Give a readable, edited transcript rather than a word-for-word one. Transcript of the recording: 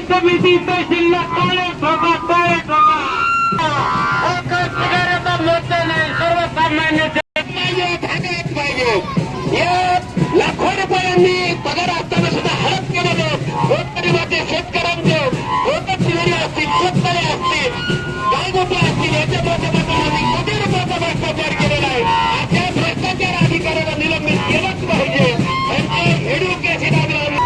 समितीचं शिल्लक काळे ठोका पगाराचा मोठा नाही सर्वसामान्य भागात पाहिजे. या लाखो रुपयांनी पगार असताना सुद्धा हडप केलेले गोरगरिबाचे शेतकऱ्यांचे गोरगरिबाचे असतील शेतकरी असतील गायगोटे असतील याच्या माध्यमातून आम्ही कोटी रुपयाचा भ्रष्टाचार केलेला आहे. अशा भ्रष्टाचार अधिकाऱ्याला निलंबित केलंच पाहिजे. त्यांचे एड्युकेशन आग्रह